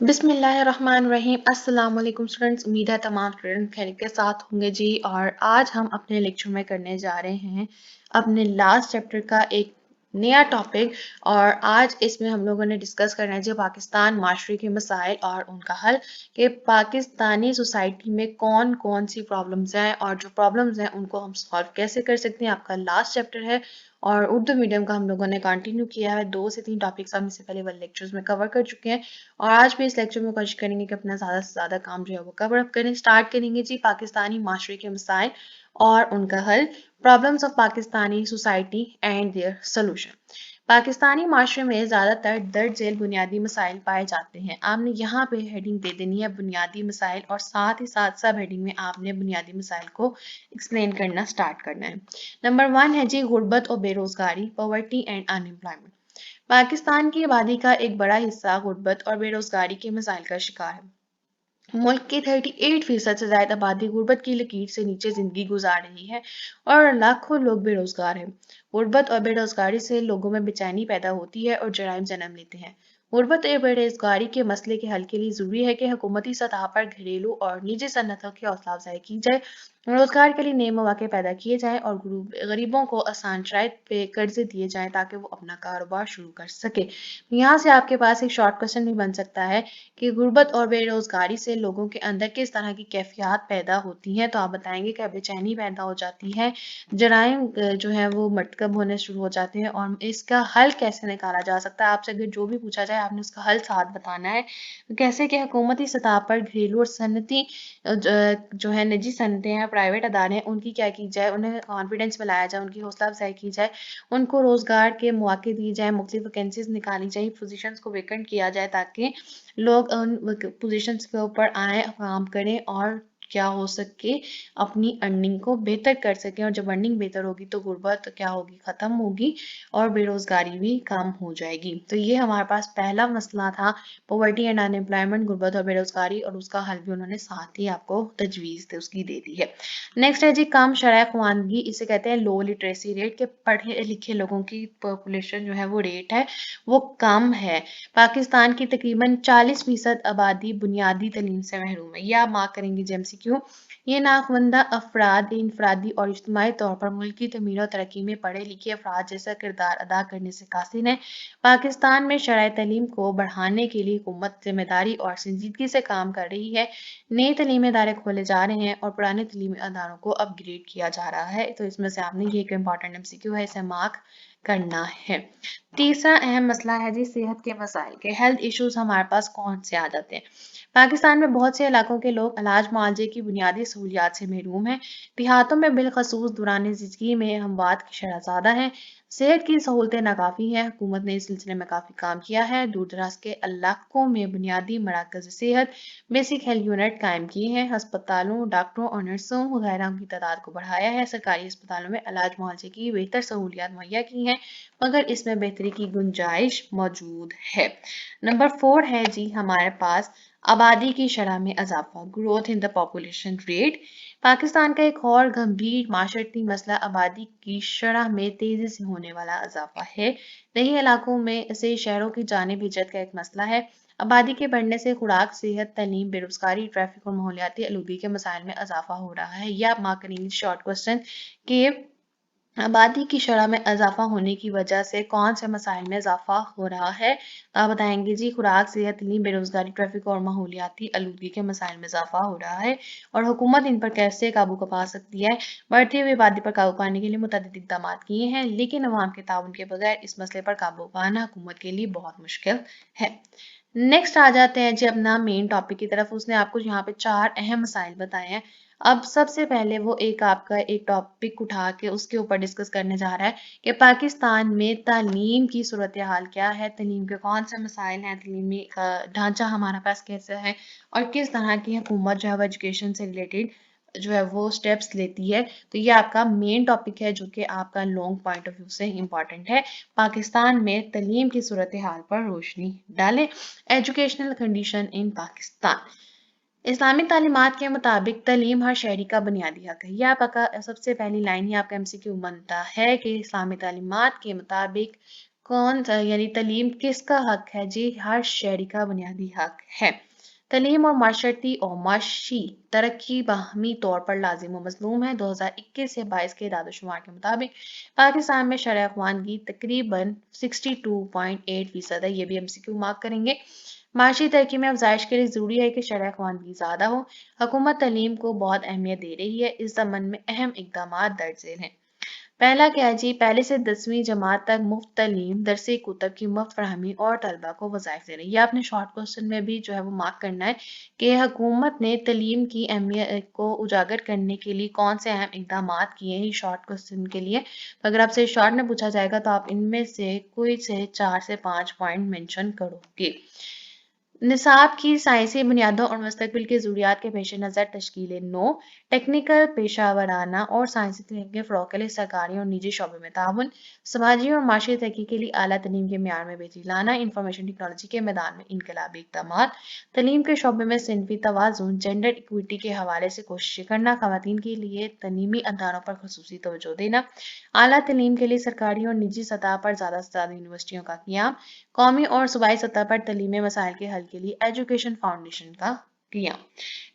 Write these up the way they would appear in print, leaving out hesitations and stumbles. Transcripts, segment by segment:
बिस्मिल्लाहिर्रहमानिर्रहीम। अस्सलाम वालेकुम स्टूडेंट्स, उम्मीद है तमाम स्टूडेंट खैरियत के साथ होंगे जी। और आज हम अपने लेक्चर में करने जा रहे हैं अपने लास्ट चैप्टर का एक नया टॉपिक। और आज इसमें हम लोगों ने डिस्कस करना है जी पाकिस्तान माशरे के मसाइल और उनका हल, कि पाकिस्तानी सोसाइटी में कौन कौन सी प्रॉब्लम्स हैं और जो प्रॉब्लम्स हैं उनको हम सॉल्व कैसे कर सकते हैं। आपका लास्ट चैप्टर है और उर्दू मीडियम का हम लोगों ने कंटिन्यू किया है। 2 से 3 टॉपिक्स हम इससे पहले वाले लेक्चर्स में कवर कर चुके हैं और आज भी इस लेक्चर में कोशिश करेंगे कि अपना ज़्यादा से ज़्यादा काम जो है वो कवर अप करें। स्टार्ट करेंगे जी पाकिस्तानी माशरे के मसाइल और उनका हल, problems of Pakistani society and their solution. Pakistani माशरे में ज़्यादातर दर्ज झेल बुनियादी मसाइल पाए जाते हैं। आपने यहाँ पे हेडिंग दे देनी है बुनियादी मसाइल और साथ ही साथ सब हेडिंग में आपने बुनियादी मसाइल को एक्सप्लेन करना स्टार्ट करना है। नंबर 1 है जी गुर्बत और बेरोजगारी, पॉवर्टी एंड अनएम्प्लॉयमेंट। पाकिस्तान की आबादी का एक बड़ा हिस्सा गुर्बत और बेरोजगारी के मसाइल का शिकार है। मुल्क की 38% से ज्यादा आबादी गुर्बत की लकीर से नीचे जिंदगी गुजार रही है और लाखों लोग बेरोजगार हैं। गुर्बत और बेरोजगारी से लोगों में बेचैनी पैदा होती है और जराइम जन्म लेते हैं। गुर्बत और बेरोजगारी के मसले के हल के लिए जरूरी है कि हुकूमती सतह पर घरेलू और निजी सनतों की हौसला अफजाई की जाए, रोजगार के लिए नए मौके पैदा किए जाएं और गरीबों को आसान शराइत पे कर्जे दिए जाएं ताकि वो अपना कारोबार शुरू कर सके। यहाँ से आपके पास एक शॉर्ट क्वेश्चन भी बन सकता है कि गुर्बत और बेरोजगारी से लोगों के अंदर किस तरह की कैफियत पैदा होती हैं। तो आप बताएंगे कि बेचैनी पैदा हो जाती है, जराइम जो है वो मरतकब होने शुरू हो जाते हैं और इसका हल कैसे निकाला जा सकता है। आपसे अगर जो भी पूछा जाए आपने उसका हल साथ बताना है। तो कैसे कि हुकूमती सतह पर घरेलू और सनती जो है निजी सनतें हैं, प्राइवेट अदारे हैं, उनकी क्या की जाए, उन्हें कॉन्फिडेंस में लाया जाए, उनकी हौसला अफजाई की जाए, उनको रोजगार के मौके दिए जाए, मुख्तलिफ वैकेंसीज निकाली जाए, पोजीशंस को वेकेंट किया जाए ताकि लोग उन पोजीशंस के ऊपर आए, काम करें और क्या हो सके अपनी अर्निंग को बेहतर कर सकें। और जब अर्निंग बेहतर होगी तो गुर्बत क्या होगी, खत्म होगी और बेरोजगारी भी कम हो जाएगी। तो ये हमारे पास पहला मसला था, पॉवर्टी एंड अनएम्प्लॉयमेंट, गुर्बत और बेरोजगारी, और उसका हल भी उन्होंने साथ ही आपको तजवीज़ उसकी दे दी है। नेक्स्ट है जी कम शरह ख़वानगी, इसे कहते हैं लो लिटरेसी रेट, के पढ़े लिखे लोगों की पॉपुलेशन जो है वो रेट है वो कम है। पाकिस्तान की तकरीबन 40% आबादी बुनियादी तलीम से महरूम है। यह आप मार्क करेंगे जी MCQ। ये नाखवंदा अफराद इनफरादी और इज्तिमाई तौर पर मुल्क की तमीर और तरक्की में पढ़े लिखे अफराद जैसा किरदार अदा करने से कासिर हैं। पाकिस्तान में शरह तलीम को बढ़ाने के लिए हुकूमत जिम्मेदारी और संजीदगी से काम कर रही है। नए तलीमी इदारे खोले जा रहे हैं और पुराने तलीमी इदारों को अपग्रेड किया जा रहा है। तो इसमें से आपने ये एक इम्पॉर्टेंट MCQ है, इसे मार्क करना है। तीसरा अहम मसला है जी सेहत के मसाइल के, हेल्थ इश्यूज हमारे पास कौन से आ जाते हैं। पाकिस्तान में बहुत से इलाकों के लोग इलाज मुआवजे की बुनियादी सहूलियात से महरूम हैं। देहातों में बिलखसूस दौरान ज़िंदगी में हमवात की शरह ज़्यादा है। सेहत की सहूलतें नाकाफ़ी हैं। हुकूमत ने इस सिलसिले में काफ़ी काम किया है। दूर दराज के इलाकों में बुनियादी मराकज़ सेहत, बेसिक हेल्थ यूनिट कायम किए हैं। अस्पतालों, डॉक्टरों और नर्सों वगैरह की तादाद को बढ़ाया है। सरकारी अस्पतालों में इलाज मुआवजे की बेहतर सहूलियात मुहैया की हैं, मगर इसमें बेहतरी की गुंजाइश मौजूद है। नंबर 4 है जी हमारे पास आबादी की शरह में इजाफा, growth in the population rate. Pakistan का एक और गंभीर माशरती मसला आबादी की शरह में तेजी से होने वाला इजाफा है। नए इलाकों में से शहरों की जानिब हिजरत का एक मसला है। आबादी के बढ़ने से खुराक, सेहत, तलीम, बेरोजगारी, ट्रैफिक और माहौलियाती आलूगी के मसाइल में इजाफा हो रहा है। यह आप मार्क करेंगे शॉर्ट क्वेश्चन के आबादी की शरह में इजाफा होने की वजह से कौन से मसाइल में इजाफा हो रहा है। तो आप बताएंगे जी खुराक, सेहत, तलीम, बेरोजगारी, ट्रैफिक और माहौलियाती आलूगी के मसाइल में इजाफा हो रहा है और हुकूमत इन पर कैसे काबू पा सकती है। बढ़ती हुई आबादी पर काबू पाने के लिए मुतअद्दिद इक़दाम किए हैं, लेकिन अवाम के ताउन के बगैर इस मसले पर काबू पाना हुकूमत के लिए बहुत मुश्किल है। नेक्स्ट आ जाते हैं जी अपना मेन टॉपिक की तरफ। उसने आपको यहाँ पे 4 अहम मसाइल बताए हैं। अब सबसे पहले वो एक आपका एक टॉपिक उठा के उसके ऊपर डिस्कस करने जा रहा है कि पाकिस्तान में तालीम की सूरत हाल क्या है, तालीम के कौन से मसाइल हैं, तालीमी ढांचा हमारा पास कैसा है और किस तरह की हुकूमत जो है वो एजुकेशन से रिलेटेड जो है वो स्टेप्स लेती है। तो ये आपका मेन टॉपिक है जो कि आपका लॉन्ग पॉइंट ऑफ व्यू से इम्पॉर्टेंट है। पाकिस्तान में तालीम की सूरत हाल पर रोशनी डालें। Educational condition in Pakistan. Islamic तालीमात के मुताबिक तालीम हर शहरी का बुनियादी हक है। यह आपका सबसे पहली लाइन ही आपका MCQ बनता है कि इस्लामी तालीमात के मुताबिक कौन सा यानी तालीम किसका हक है जी? हर शहरी का बुनियादी हक है। तालीम और माशरती और माशी तरक्की बाहमी तौर पर लाजिम व मज़लूम है। 2021 से 22 के इदाद-ओ-शुमार के मुताबिक पाकिस्तान में शरह ख़वानगी तकरीबन 62.8% है। ये भी MCQ मार्क करेंगे। माशी तरक्की में अफजाइश के लिए ज़रूरी है कि शरह ख़वानगी ज़्यादा हो। हुकूमत तालीम को बहुत अहमियत दे रही है। इस ज़मन में अहम इक़दामात दर्ज झेल हैं। पहला क्या है जी? पहले से 10वीं जमात तक मुफ्त तालीम, दरसी कुतब की मुफ्त फराहमी और तलबा को वज़ाइफ दे रही है। ये आपने शॉर्ट क्वेश्चन में भी जो है वो मार्क करना है कि हुकूमत ने तालीम की अहमियत को उजागर करने के लिए कौन से अहम इकदामात किए हैं, शॉर्ट क्वेश्चन के लिए। तो अगर आपसे शॉर्ट में पूछा जाएगा तो आप इनमें से कोई से 4 से 5 पॉइंट मेंशन करोगे। निसाब की साइंसी बुनियादों और मुस्तकबिल की ज़रूरियात के पेश नज़र तश्कील नो, टेक्निकल पेशा वराना और साइंसी तलीम के फ़रोग़ के लिए सरकारी और निजी शोबे में ताउन, समाजी और माशी तरक्की के लिए आला तलीम के म्यार में बेहतरी लाना, इंफॉर्मेशन टेक्नोलॉजी के मैदान में इनकलाबी इक़दामात, तलीम के शोबे में सिनफ़ी तवाज़ुन, जेंडर इक्विटी के हवाले से कोशिशें करना, ख़वातीन के लिए तलीमी अदारों पर ख़ुसूसी तवज्जो देना, आला तलीम के लिए सरकारी और निजी सतह पर ज़्यादा से ज़्यादा यूनिवर्सिटियों का क़याम, कौमी और सूबाई सतह पर तलीमी मसाइल के हल के लिए एजुकेशन फाउंडेशन का किया।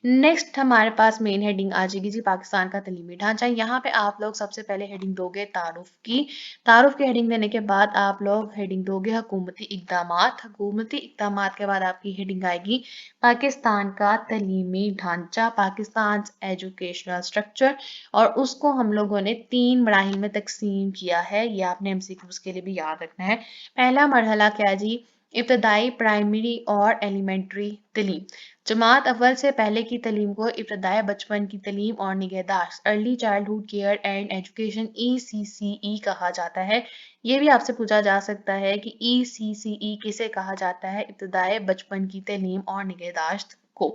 नेक्स्ट हमारे पास मेन हेडिंग आ जाएगी जी पाकिस्तान का तलीमी ढांचा। यहाँ पे आप लोग सबसे पहले हेडिंग दोगे तारुफ की। तारुफ की हेडिंग देने के बाद आप लोग हेडिंग दोगे हुकूमती इकदामात। हुकूमती इकदामात के बाद आपकी हेडिंग आएगी पाकिस्तान का तलीमी ढांचा, पाकिस्तान एजुकेशनल स्ट्रक्चर, और उसको हम लोगों ने 3 मराहिल में तकसीम किया है। ये आपने MCQs के लिए भी याद रखना है। पहला मरहला क्या जी? इब्तदाई, प्राइमरी और एलिमेंट्री तलीम। जमात अव्वल से पहले की तलीम को इब्तदाई बचपन की तलीम और निगहदाश्त, early childhood care and education ECCE कहा जाता है। ये भी आपसे पूछा जा सकता है कि ECCE किसे कहा जाता है? इब्तदाई बचपन की तलीम और निगहदाश्त को।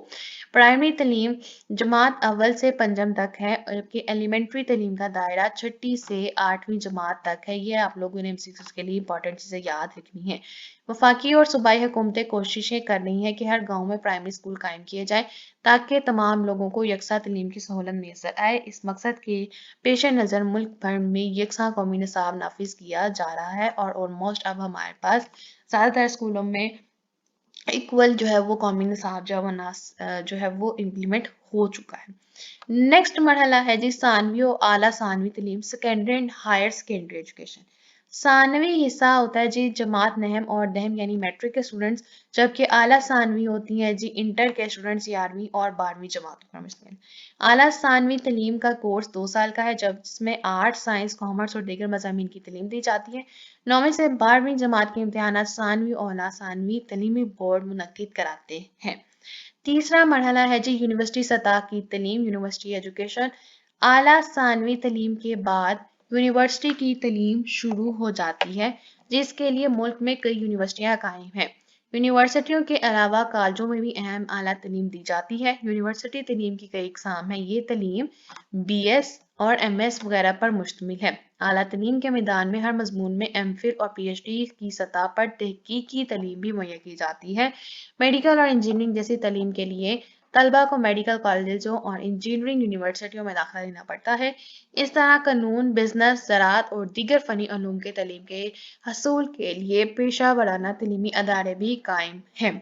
प्राइमरी तलीम जमात अव्वल से पंजम तक है, जबकि एलिमेंट्री तलीम का दायरा 6ठी से 8वीं जमात तक है। ये आप लोगों ने MCQs के लिए इंपॉर्टेंट चीज़ें याद रखनी है। वफाकी और सूबाई हुकूमतें कोशिशें कर रही हैं कि हर गांव में प्राइमरी स्कूल कायम किए जाए ताकि तमाम लोगों को यकसा तलीम की सहूलत मैसर आए। इस मकसद के पेश नज़र मुल्क भर में यकसा कौमी निसाब नाफिज किया जा रहा है और ऑलमोस्ट अब हमारे पास ज़्यादातर स्कूलों में इक्वल जो है वो कौमी निसाब जो है वो इम्प्लीमेंट हो चुका है। नेक्स्ट मरहला है जी सानवी और आला सानवी तलीम, secondary and higher secondary education. सानवी हिस्सा होता है जी जमात नहम और दहम यानी मैट्रिक के स्टूडेंट्स, जबकि आला सानवी होती है जी इंटर के स्टूडेंट्स 11वीं और 12वीं जमातों का मुश्तमिल। आला सानवी तलीम का कोर्स 2 साल का है, जब जिसमें आर्ट, साइंस, कॉमर्स और दीगर मज़ामीन की तलीम दी जाती है। 9वीं से 12वीं जमात के इम्तहानात सानवी और आला सानवी तलीमी बोर्ड मुनक्किद कराते हैं। तीसरा मरहला है जी यूनिवर्सिटी सतह की तलीम, यूनिवर्सिटी एजुकेशन। आला सानवी तलीम के बाद यूनिवर्सिटी की तलीम शुरू हो जाती है, जिसके लिए मुल्क में कई यूनिवर्सिटियां कायम हैं। यूनिवर्सिटियों के अलावा कॉलेजों में भी अहम आला तलीम दी जाती है। यूनिवर्सिटी तलीम की कई इकसाम है। ये तलीम BS और MS वगैरह पर मुश्तमिल है। आला तलीम के मैदान में हर मजमून में MPhil और PhD की सतह पर तहकीकी तलीम भी मुहैया की जाती है। मेडिकल और इंजीनियरिंग जैसी तलीम के लिए तलबा को मेडिकल कॉलेजों और इंजीनियरिंग यूनिवर्सिटियों में दाखिला लेना पड़ता है। इस तरह कानून, बिजनेस, ज़राअत और दीगर फ़नी उलूम के तलीम के हसूल के लिए पेशा वराना तलीमी अदारे भी कायम हैं।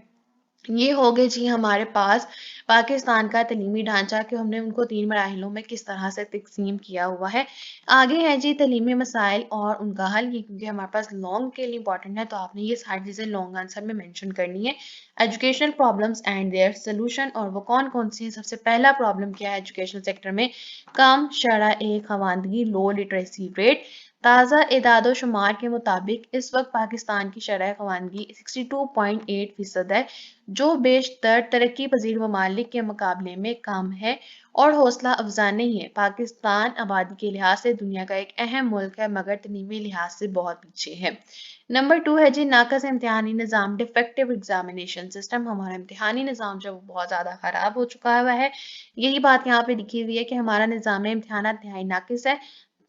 ये हो गए जी हमारे पास पाकिस्तान का तलीमी ढांचा कि हमने उनको 3 मराहिलों में किस तरह से तकसीम किया हुआ है। आगे है जी तलीमी मसाइल और उनका हल, ये क्योंकि हमारे पास लॉन्ग के लिए इंपॉर्टेंट है तो आपने ये सारी चीज़ें लॉन्ग आंसर में मेंशन करनी है। Educational problems and their solution, और वो कौन कौन सी है। सबसे पहला प्रॉब्लम क्या है एजुकेशनल सेक्टर में? कम शरह-ए-ख़वानगी, लो लिटरेसी रेट। ताज़ा एदाद-ओ-शुमार के मुताबिक इस वक्त पाकिस्तान की शरह-ए-ख़वानगी 62.8% है, जो बेशतर तरक्की पजीर ममालिक के मुकाबले में कम है और हौसला अफजा नहीं है। पाकिस्तान आबादी के लिहाज से दुनिया का एक अहम मुल्क है, मगर तलीमी लिहाज से बहुत पीछे है। नंबर 2 है जी नाकस इम्तिहानी निज़ाम, डिफेक्टिव एग्जामिनेशन सिस्टम। हमारा इम्तिहानी निज़ाम जो बहुत ज़्यादा ख़राब हो चुका हुआ है। यही बात यहाँ पे लिखी हुई है कि हमारा निज़ाम इम्तिहान नहायत नाकिस है।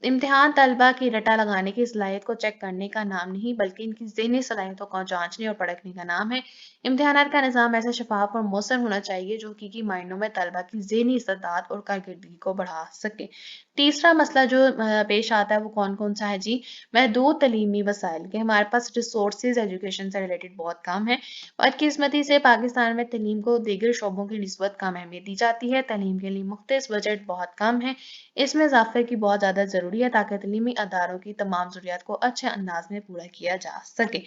इम्तिहान तलबा की रटा लगाने की सलाहियत को चेक करने का नाम नहीं बल्कि इनकी ज़हनी सलाहियतों को जांचने और परखने का नाम है। इम्तिहानात का निज़ाम ऐसा शफाफ और मौसर होना चाहिए जो हकीकी मायनों में तलबा की ज़हनी इस्तेदाद और कारकर्दगी को बढ़ा सके। तीसरा मसला जो पेश आता है वो कौन-कौन सा है जी? महदूद तलीमी वसाइल कि हमारे पास रिसोर्सेज एजुकेशन से रिलेटेड बहुत कम है। बदकिस्मती से पाकिस्तान में तलीम को दीगर शोबों की निस्बत कम अहमियत दी जाती है। तलीम के लिए मुख्तस बजट बहुत कम है। इसमें इजाफे की बहुत ज़्यादा ज़रूरी है ताकि तलीमी अदारों की तमाम ज़रूरियात को अच्छे अंदाज में पूरा किया जा सके।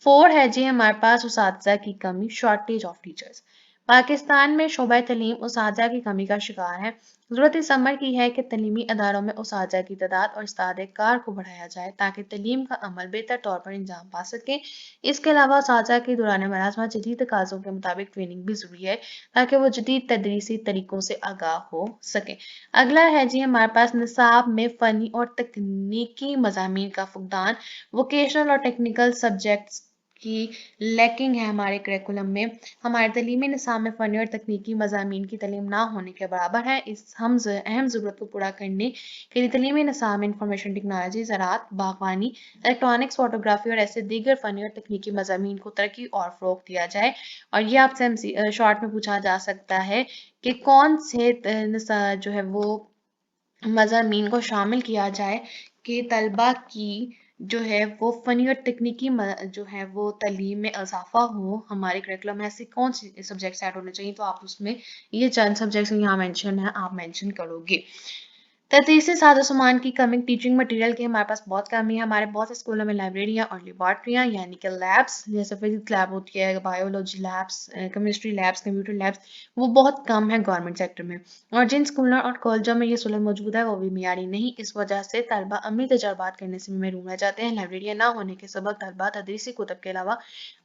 4 है जी हमारे पास उसातिज़ा की कमी, शॉर्टेज ऑफ टीचर्स। पाकिस्तान में शोबा तलीम उसातिज़ा की कमी का शिकार है। ज़रूरत इस अमर की है कि तलीमी अदारों में उसातिज़ा की तादाद और इस्ताद कार को बढ़ाया जाए ताकि तलीम का अमल बेहतर तौर पर अंजाम पा सके। इसके अलावा उसातिज़ा के दौरान मुलाज़मत जदीद तकाज़ों के मुताबिक ट्रेनिंग भी ज़रूरी है ताकि वो जदीद तदरीसी तरीकों से आगाह हो सके। अगला है जी हमारे पास निसाब में फ़नी और तकनीकी मज़ामीन का फुकदान, वोकेशनल और टेक्निकल सब्जेक्ट्स की लैकिंग है हमारे करिकुलम में। हमारे तलीमी निसाब में फ़नी और तकनीकी मज़ामीन की तलीम ना होने के बराबर है। इस अहम ज़रूरत को पूरा करने के लिए तलीमी निसाब में इंफॉर्मेशन टेक्नोलॉजी, ज़राअत, बागवानी, इलेक्ट्रॉनिक्स, फोटोग्राफी और ऐसे दीगर फ़नी और तकनीकी मज़ामीन को तरक्की और फ़रोग़ दिया जाए। और ये आपसे शॉर्ट में पूछा जा सकता है कि कौन से जो है वो मज़ामीन को शामिल किया जाए कि तलबा की जो है वो फ़नी और तकनीकी जो है वो तालीम में इजाफ़ा हो। हमारे करिकुलम में ऐसे कौन से सब्जेक्ट्स ऐड होने चाहिए, तो आप उसमें ये चंद सब्जेक्ट्स यहाँ मेंशन है, आप मेंशन करोगे। तदरीसी साज़ो-सामान की कमी, टीचिंग मटेरियल की हमारे पास बहुत कमी है। हमारे बहुत से स्कूलों में लाइब्रेरियाँ और लेबॉरेटरियाँ यानी कि लैब्स, जैसे फिजिक्स लैब होती है, biology labs, chemistry labs, computer labs, वो बहुत कम है गवर्नमेंट सेक्टर में। और जिन स्कूलों और कॉलेजों में ये सहूलत मौजूद है वो भी मियारी नहीं। इस वजह से तलबा अमली तजर्बात करने से महरूम रह जाते हैं। लाइब्रेरियाँ ना होने के सबब तलबा तदरीसी कुतब के अलावा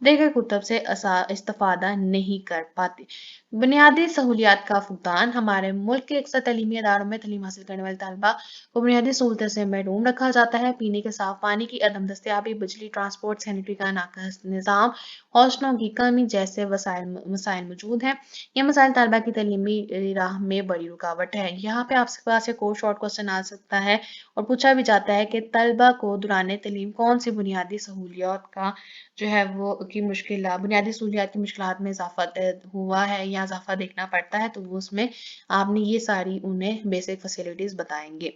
दीगर कुतब से इस्तिफादा नहीं कर पाते। बुनियादी सहूलियात का फुकदान, हमारे मुल्क के अक्सर तलीमी इदारों में तलीम हासिल करने वाले तलबा को बुनियादी सहूलतों से महरूम रखा जाता है। पीने के साफ पानी की अदम दस्तयाबी, बिजली, ट्रांसपोर्ट, सैनिटरी का नाक़िस निज़ाम, हॉस्टलों की कमी जैसे मसाइल मौजूद हैं। ये मसाइल तलबा की तलीमी राह में बड़ी रुकावट है। यहाँ पे आपके पास एक और शॉर्ट क्वेश्चन आ सकता है और पूछा भी जाता है कि तलबा को दौरान तलीम कौन सी बुनियादी सहूलियात का जो है वो की बुनियादी सहूलियात की मुश्किलात में इजाफा हुआ है या इजाफा देखना पड़ता है, तो वो उसमें आपने ये सारी उन्हें बेसिक फैसिलिटीज़ बताएंगे।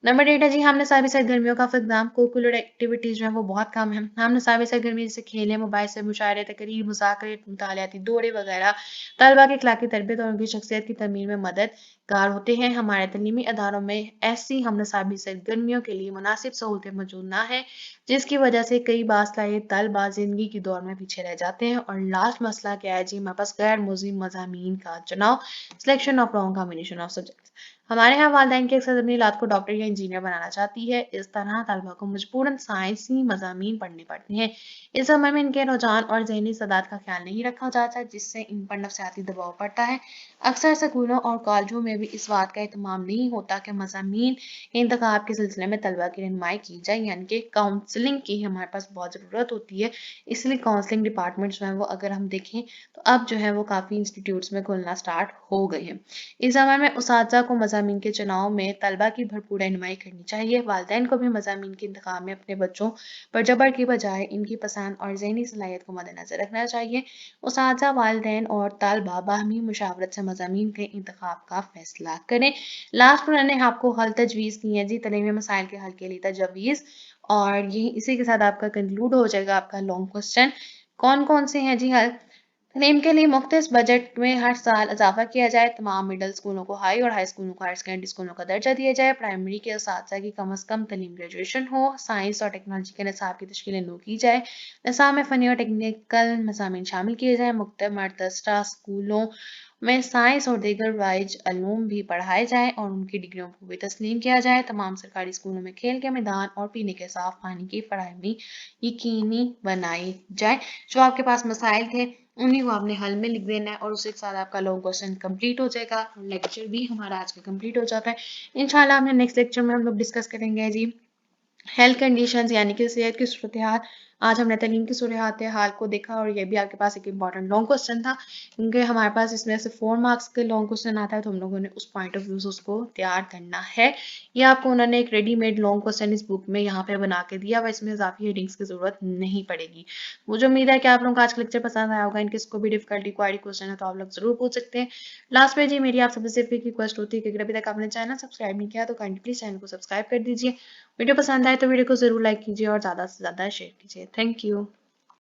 नंबर 8 है जी हमने सारी सरगर्मियों का इक़दाम, कोकुलर एक्टिविटीज़ जो है वो बहुत कम है। हमने सारी सरगर्मी जैसे खेलें, मोबाइल से मुशायरे, तकरीर, मुज़ाकरे, मुतालियाती दौरे वगैरह तलबा की इखलाकी तरबियत और उनकी शख्सियत की तमीर में मददगार होते हैं। हमारे तलीमी अदारों में ऐसी हमनसाबी सरगर्मियों के लिए मुनासिब सहूलतें मौजूद ना है, जिसकी वजह से कई बासलाहित तलबा ज़िंदगी की दौड़ में पीछे रह जाते हैं। और लास्ट मसला क्या है जी हमारे पास गैर मुलज़िम मज़ामीन का चुनाव, selection of wrong combination of subjects. हमारे यहाँ वालिदैन की अक्सर अपनी औलाद को डॉक्टर या इंजीनियर बनाना चाहती है। इस तरह तलबा को मजबूरन साइंसी मज़ामीन पढ़ने पड़ते हैं। इस अमल में इनके रुझान और ज़हनी सदात का ख्याल नहीं रखा जाता, जिससे इन पर नफ्सियाती दबाव पड़ता है। अक्सर स्कूलों और कॉलेजों में भी इस बात का एहतमाम नहीं होता कि मज़ामीन के इंतखाब के सिलसिले में तलबा की रहनुमाई की जाए, यानी कि काउंसलिंग की हमारे पास बहुत ज़रूरत होती है। इसलिए काउंसलिंग डिपार्टमेंट्स जो हैं वो अगर हम देखें तो अब जो है वो काफ़ी इंस्टीट्यूट्स में खुलना स्टार्ट हो गए हैं। इस अमल में उसातिज़ा को मज़ामीन के चुनाव में तलबा की भरपूर रहनुमाई करनी चाहिए। वालिदैन को भी मज़ामीन के इंतखाब में अपने बच्चों पर जबर की बजाय इनकी पसंद और ज़हनी सलाहियत को मद्देनज़र रखना चाहिए। उसातिज़ा, वालिदैन और तलबा बाहमी मुशावरत से मज़ामीन के इंतखाब का फैसला करें। लास्ट में मैंने आपको हल तजवीज़ की है जी, तलीमी मसाइल के हल के लिए तजवीज़, और यही इसी के साथ आपका कंक्लूड हो जाएगा आपका लॉन्ग क्वेश्चन। कौन-कौन से हैं जी हल? तलीम के लिए मुख्तस बजट में हर साल इजाफा किया जाए। तमाम मिडल स्कूलों को हाई और हाई स्कूलों को हायर सेकेंडरी स्कूलों का दर्जा दिया जाए। प्राइमरी के उसातिज़ा की कम अज़ कम तलीम ग्रेजुएशन हो। साइंस और टेक्नोलॉजी के निसाब की तश्कील नौ की जाए। निसाब में फ़नी और टेक्निकल मज़ामीन शामिल किए जाएँ। मर्तज़ा स्कूलों में साइंस और दीगर वाइज अलूम भी पढ़ाए जाएँ और उनकी डिग्रियों को भी तस्लीम किया जाए। तमाम सरकारी स्कूलों में खेल के मैदान और पीने के साफ पानी की फराहमी यकीनी बनाई जाए। जो आपके पास मसाइल थे उन्हीं को आपने हल में लिख देना है और उसी के साथ आपका लॉन्ग क्वेश्चन कंप्लीट हो जाएगा और लेक्चर भी हमारा आज का कंप्लीट हो जाता है। इंशाल्लाह हमने नेक्स्ट लेक्चर में हम लोग डिस्कस करेंगे जी हेल्थ कंडीशंस, यानी कि सेहत की सूरत-ए-हाल आज हमने तालीम की सूरत हाल को देखा और ये भी आपके पास एक इम्पॉर्टेंट लॉन्ग क्वेश्चन था, क्योंकि हमारे पास इसमें से 4 मार्क्स के लॉन्ग क्वेश्चन आता है, तो हम लोगों ने उस पॉइंट ऑफ व्यू से उसको तैयार करना है। ये आपको उन्होंने एक रेडीमेड लॉन्ग क्वेश्चन इस बुक में यहाँ पे बना के दिया हुआ, इसमें इजाफी हेडिंग्स की जरूरत नहीं पड़ेगी। मुझे उम्मीद है कि आप लोगों को आज का लेक्चर पसंद आया होगा। इनकेस कोई भी डिफिकल्टी क्वारी क्वेश्चन है तो आप लोग जरूर पूछ सकते हैं। लास्ट में जी मेरी आप सबसे सिर्फ एक रिक्वेस्ट होती है कि अगर अभी तक आपने चैनल सब्सक्राइब नहीं किया तो काइंडली प्लीज चैनल को सब्सक्राइब कर दीजिए। वीडियो पसंद आए तो वीडियो को जरूर लाइक कीजिए और ज़्यादा से ज़्यादा शेयर कीजिए। Thank you.